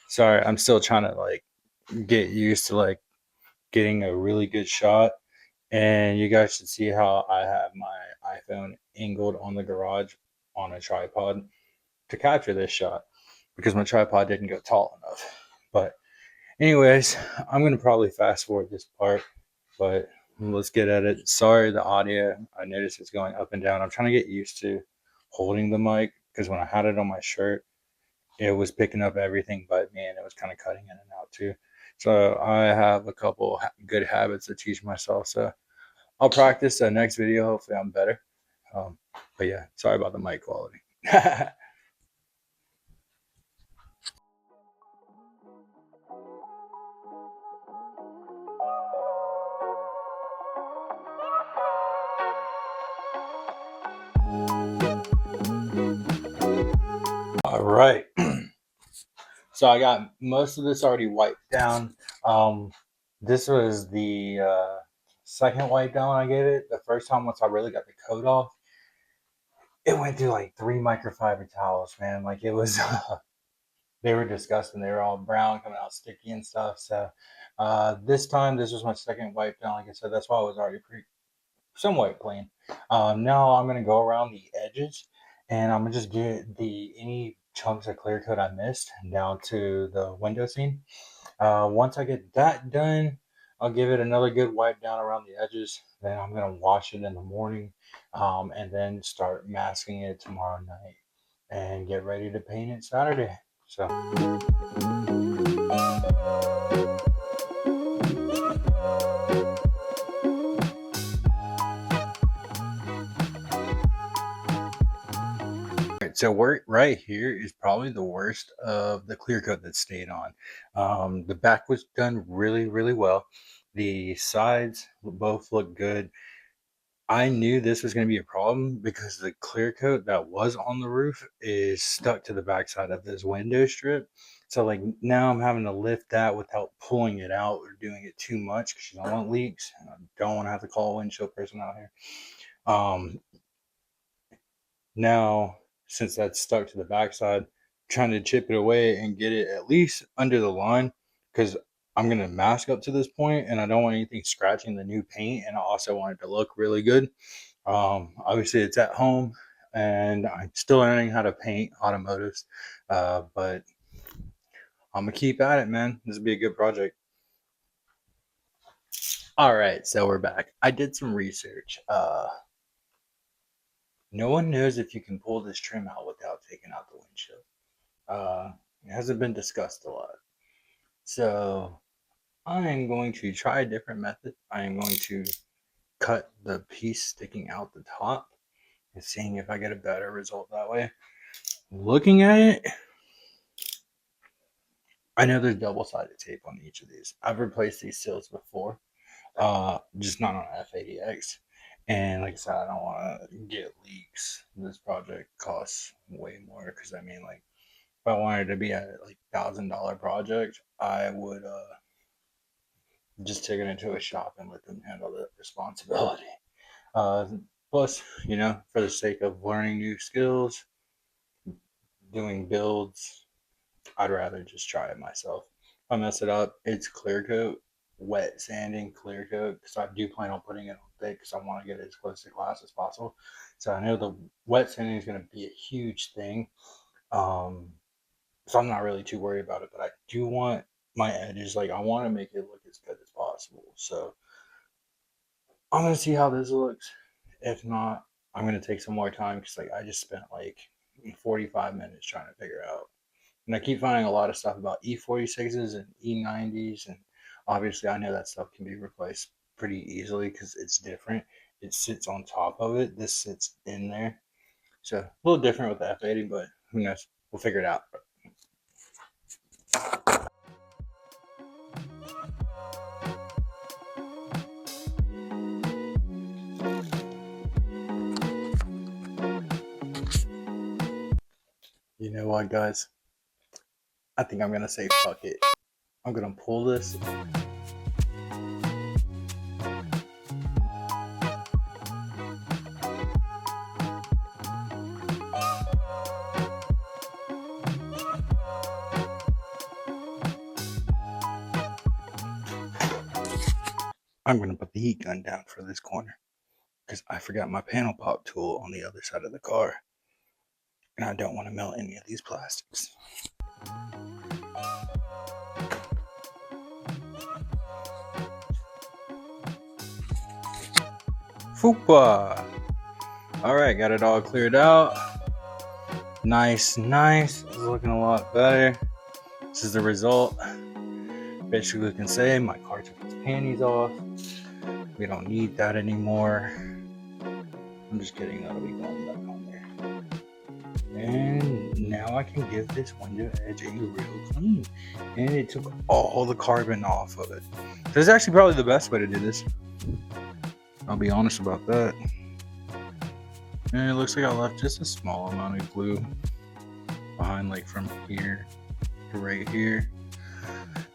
Sorry, I'm still trying to like get used to like getting a really good shot. And you guys should see how I have my iPhone angled on the garage on a tripod to capture this shot because my tripod didn't go tall enough. But anyways, I'm gonna probably fast forward this part, but let's get at it. Sorry, the audio. I noticed it's going up and down. I'm trying to get used to holding the mic because when I had it on my shirt, it was picking up everything but me, and it was kind of cutting in and out too. So I have a couple good habits to teach myself. So I'll practice the next video. Hopefully, I'm better. Um, but yeah, sorry about the mic quality. All right. So I got most of this already wiped down. This was the second wipe down I gave it. The first time, once I really got the coat off, it went through like three microfiber towels, man. Like it was, they were disgusting. They were all brown, coming out sticky and stuff. So this time, this was my second wipe down. Like I said, that's why I was already pretty somewhat clean. Now I'm gonna go around the edges, and I'm gonna just get the any chunks of clear coat I missed down to the window scene. Once I get that done, I'll give it another good wipe down around the edges. Then I'm gonna wash it in the morning, and then start masking it tomorrow night, and get ready to paint it Saturday. So. Right, so we're right here is probably the worst of the clear coat that stayed on. The back was done really well. The sides both look good. I knew this was going to be a problem because the clear coat that was on the roof is stuck to the backside of this window strip. So like now I'm having to lift that without pulling it out or doing it too much because you don't want leaks. I don't want to have to call a windshield person out here. Um, Now, since that's stuck to the backside, trying to chip it away and get it at least under the line because I'm going to mask up to this point and I don't want anything scratching the new paint. And I also want it to look really good. Obviously, it's at home and I'm still learning how to paint automotives, but I'm going to keep at it, man. This will be a good project. All right, so we're back. I did some research. No one knows if you can pull this trim out without taking out the windshield. It hasn't been discussed a lot. So I am going to try a different method. I am going to cut the piece sticking out the top and seeing if I get a better result that way. Looking at it, I know there's double-sided tape on each of these. I've replaced these seals before, just not on F80X. And like I said, I don't want to get leaks. This project costs way more because I mean, like, if I wanted to be a like $1,000 project, I would just take it into a shop and let them handle the responsibility. Uh, Plus, for the sake of learning new skills, doing builds, I'd rather just try it myself. If I mess it up, it's clear coat, wet sanding, clear coat, because I do plan on putting it on thick because I want to get it as close to glass as possible. So I know the wet sanding is going to be a huge thing. Um, so I'm not really too worried about it, but I do want my edges, like, I want to make it look as good as possible. So I'm gonna see how this looks. If not, I'm gonna take some more time because like I just spent like 45 minutes trying to figure out. And I keep finding a lot of stuff about E46s and E90s, and obviously I know that stuff can be replaced pretty easily because it's different. It sits on top of it. This sits in there. So a little different with the F80, but who knows? We'll figure it out. You know what, guys? I think I'm gonna say fuck it. I'm gonna pull this. I'm going to put the heat gun down for this corner because I forgot my panel pop tool on the other side of the car. And I don't want to melt any of these plastics. Fupa! Alright, got it all cleared out. Nice. It's looking a lot better. This is the result. Basically, we can say my car took its panties off. We don't need that anymore. I'm just kidding, that'll be going back on there. And now I can give this window edge a real clean. And it took all the carbon off of it. This is actually probably the best way to do this. I'll be honest about that. And it looks like I left just a small amount of glue behind, like from here to right here.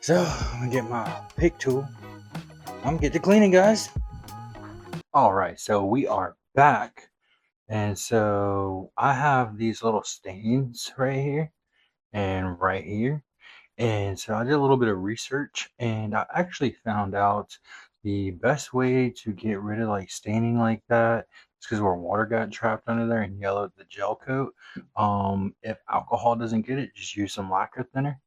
So I'm gonna get my pick tool. I'm gonna get to cleaning, guys. All right, so we are back. And so I have these little stains right here and right here. And so I did a little bit of research and I actually found out the best way to get rid of like staining like that is because where water got trapped under there and yellowed the gel coat. If alcohol doesn't get it, just use some lacquer thinner.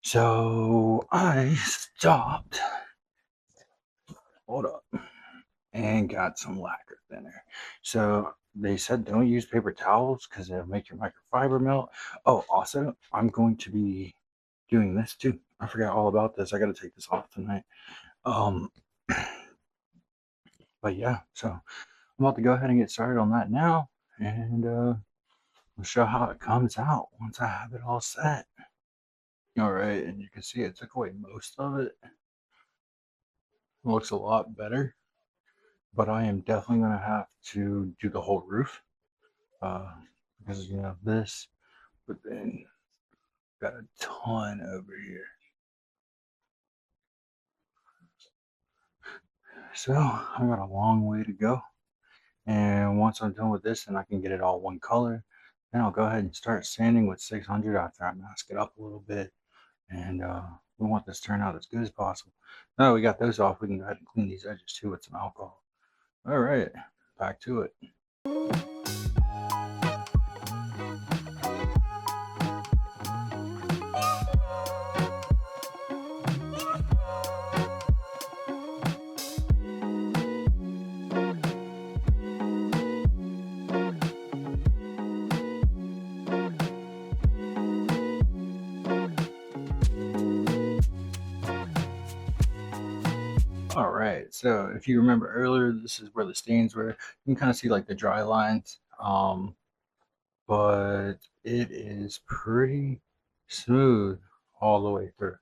So I stopped. Hold up. And got some lacquer thinner. So they said don't use paper towels because it'll make your microfiber melt. Oh, also, I'm going to be doing this too. I forgot all about this. I got to take this off tonight. But yeah, so I'm about to go ahead and get started on that now, and we'll show how it comes out once I have it all set. All right, and you can see it took away most of it. It looks a lot better, but I am definitely going to have to do the whole roof because you know this, but then got a ton over here. So I got a long way to go. And once I'm done with this and I can get it all one color, then I'll go ahead and start sanding with 600 after I mask it up a little bit. And we want this to turn out as good as possible. Now that we got those off, we can go ahead and clean these edges too with some alcohol. All right, back to it. All right, so if you remember earlier, this is where the stains were. You can kind of see like the dry lines, but it is pretty smooth all the way through.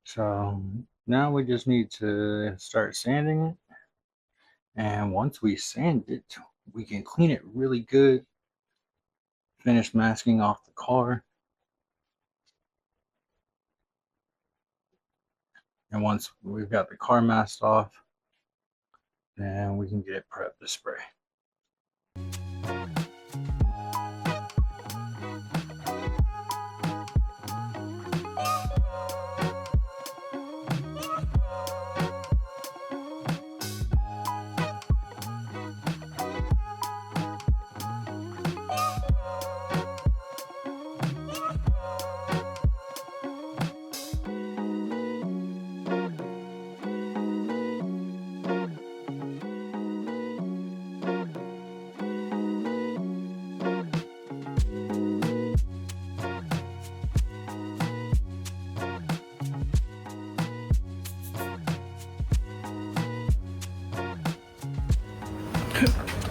So now we just need to start sanding it. And once we sand it, we can clean it really good. Finish masking off the car. And once we've got the car masked off, then we can get it prepped to spray.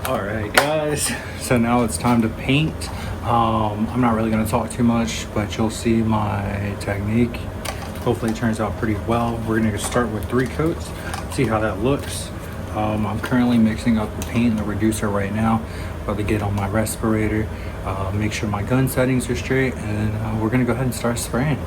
All right, guys, so now it's time to paint. I'm not really going to talk too much, but you'll see my technique. Hopefully it turns out pretty well. We're going to start with 3 coats, see how that looks. I'm currently mixing up the paint and the reducer right now. About to get on my respirator, make sure my gun settings are straight, and then we're going to go ahead and start spraying.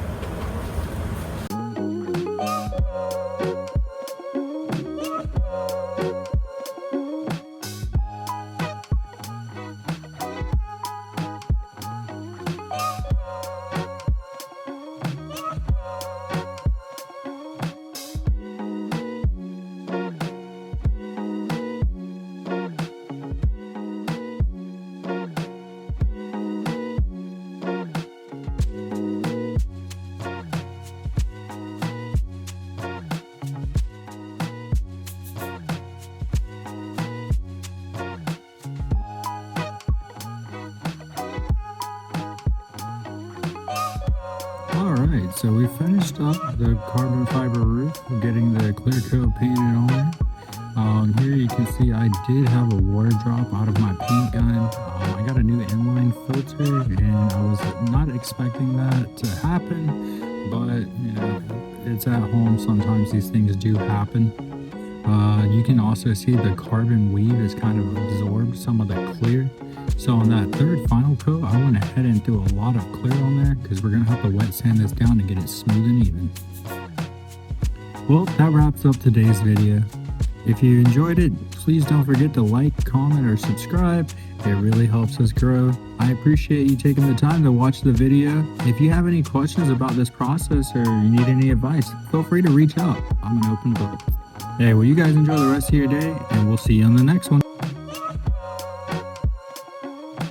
Alright, so we finished up the carbon fiber roof, getting the clear coat painted on there. Here you can see I did have a water drop out of my paint gun. I got a new inline filter and I was not expecting that to happen, but you know, it's at home, sometimes these things do happen. You can also see the carbon weave is kind of absorbed some of the clear. So on that third final coat, I went ahead and threw a lot of clear on there because we're going to have to wet sand this down to get it smooth and even. Well, that wraps up today's video. If you enjoyed it, please don't forget to like, comment, or subscribe. It really helps us grow. I appreciate you taking the time to watch the video. If you have any questions about this process or you need any advice, feel free to reach out. I'm an open book. Hey, well, you guys enjoy the rest of your day, and we'll see you on the next one.